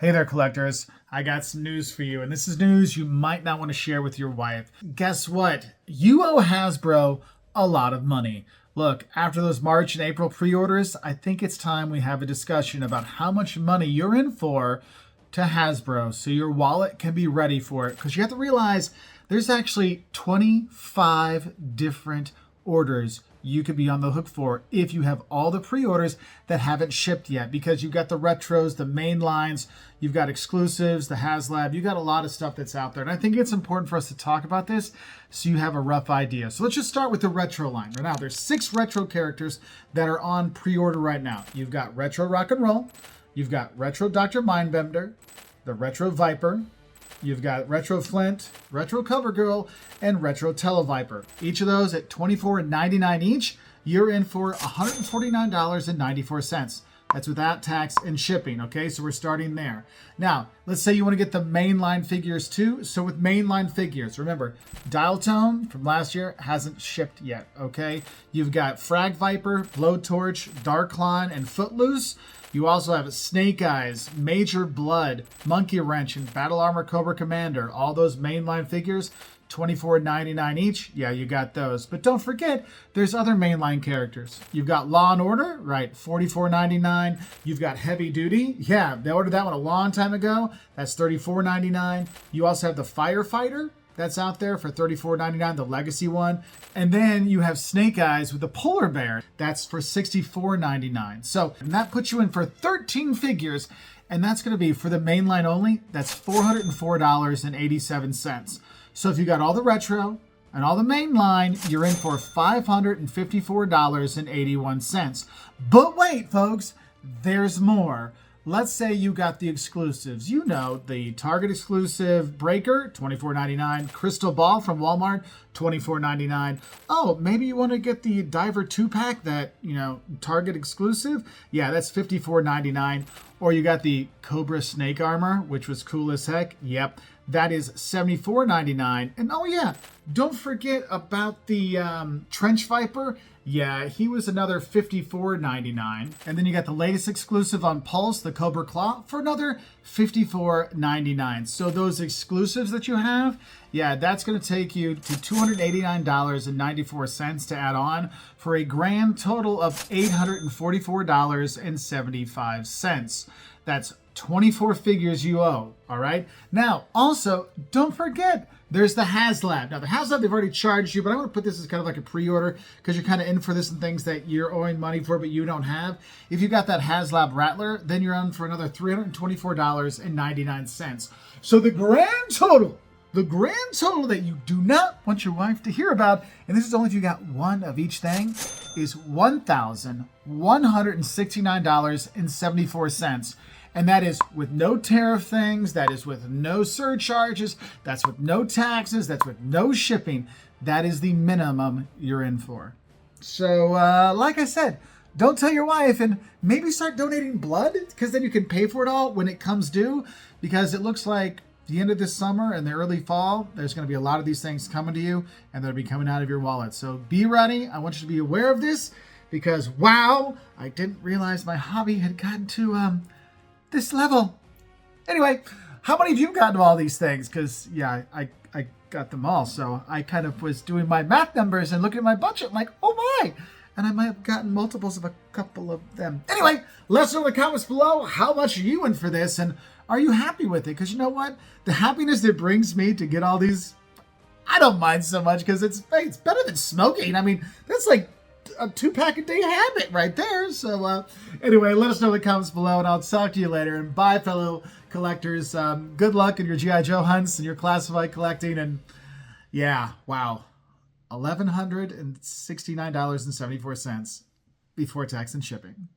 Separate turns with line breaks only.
Hey there, collectors. I got some news for you, and this is news you might not want to share with your wife. Guess what? You owe Hasbro a lot of money. Look, after those March and April pre-orders, I think it's time we have a discussion about how much money you're in for to Hasbro so your wallet can be ready for it. Because you have to realize there's actually 25 different orders you could be on the hook for if you have all the pre-orders that haven't shipped yet, because you've got the retros, the main lines, you've got exclusives, the Haslab, you've got a lot of stuff that's out there. And I think it's important for us to talk about this so you have a rough idea. So let's just start with the retro line. Right now, there's 6 retro characters that are on pre-order right now. You've got Retro Rock and Roll, you've got Retro Dr. Mindbender, the Retro Viper, you've got Retro Flint, Retro Cover Girl, and Retro Televiper. Each of those at $24.99 each. You're in for $149.94. That's without tax and shipping, okay? So we're starting there. Now, let's say you want to get the mainline figures too. So with mainline figures, remember, Dial Tone from last year hasn't shipped yet, okay? You've got Frag Viper, Blowtorch, Darklon, and Footloose. You also have Snake Eyes, Major Bludd, Monkeywrench, and Battle Armor Cobra Commander. All those mainline figures, $24.99 each. Yeah, you got those. But don't forget, there's other mainline characters. You've got Law and Order, right, $44.99. You've got Heavy Duty. Yeah, they ordered that one a long time ago. That's $34.99. You also have the Firefighter. That's out there for $34.99, the Legacy one. And then you have Snake Eyes with the Polar Bear. That's for $64.99. So and that puts you in for 13 figures, and that's going to be for the mainline only. That's $404.87. So if you got all the retro and all the mainline, you're in for $554.81. But wait, folks, there's more. Let's say you got the exclusives. You know, the Target exclusive Breaker, $24.99. Crystal Ball from Walmart, $24.99. Oh, maybe you want to get the Diver 2-pack, that, you know, Target exclusive. Yeah, that's $54.99. Or you got the Cobra Snake Armor, which was cool as heck. Yep, that is $74.99. And oh yeah, don't forget about the Trench Viper. Yeah, he was another $54.99. And then you got the latest exclusive on Pulse, the Cobra Claw, for another $54.99. So those exclusives that you have, yeah, that's going to take you to $289.94 to add on, for a grand total of $844.75. That's 24 figures you owe, all right? Now, also, don't forget, there's the Haslab. Now, the Haslab, they've already charged you, but I want to put this as kind of like a pre-order because you're kind of in for this and things that you're owing money for, but you don't have. If you got that Haslab Rattler, then you're on for another $324.99. So the grand total that you do not want your wife to hear about, and this is only if you got one of each thing, is $1,169.74. And that is with no tariff things, that is with no surcharges, that's with no taxes, that's with no shipping. That is the minimum you're in for. So, like I said, don't tell your wife, and maybe start donating blood, because then you can pay for it all when it comes due, because it looks like the end of this summer and the early fall, there's going to be a lot of these things coming to you, and they'll be coming out of your wallet. So be ready. I want you to be aware of this, because wow, I didn't realize my hobby had gotten to this level. Anyway, how many of you gotten all these things? Because yeah, I got them all. So I kind of was doing my math numbers and looking at my budget. I'm like, oh my, and I might have gotten multiples of a couple of them. Anyway, let us know in the comments below how much you in for this, and are you happy with it? Because you know what, the happiness that brings me to get all these, I don't mind so much, because it's better than smoking. I mean, that's like a 2-pack a day habit right there. So anyway, let us know in the comments below, and I'll talk to you later. And bye, fellow collectors. Good luck in your G.I. Joe hunts and your classified collecting. And yeah, wow, $1,169.74 before tax and shipping.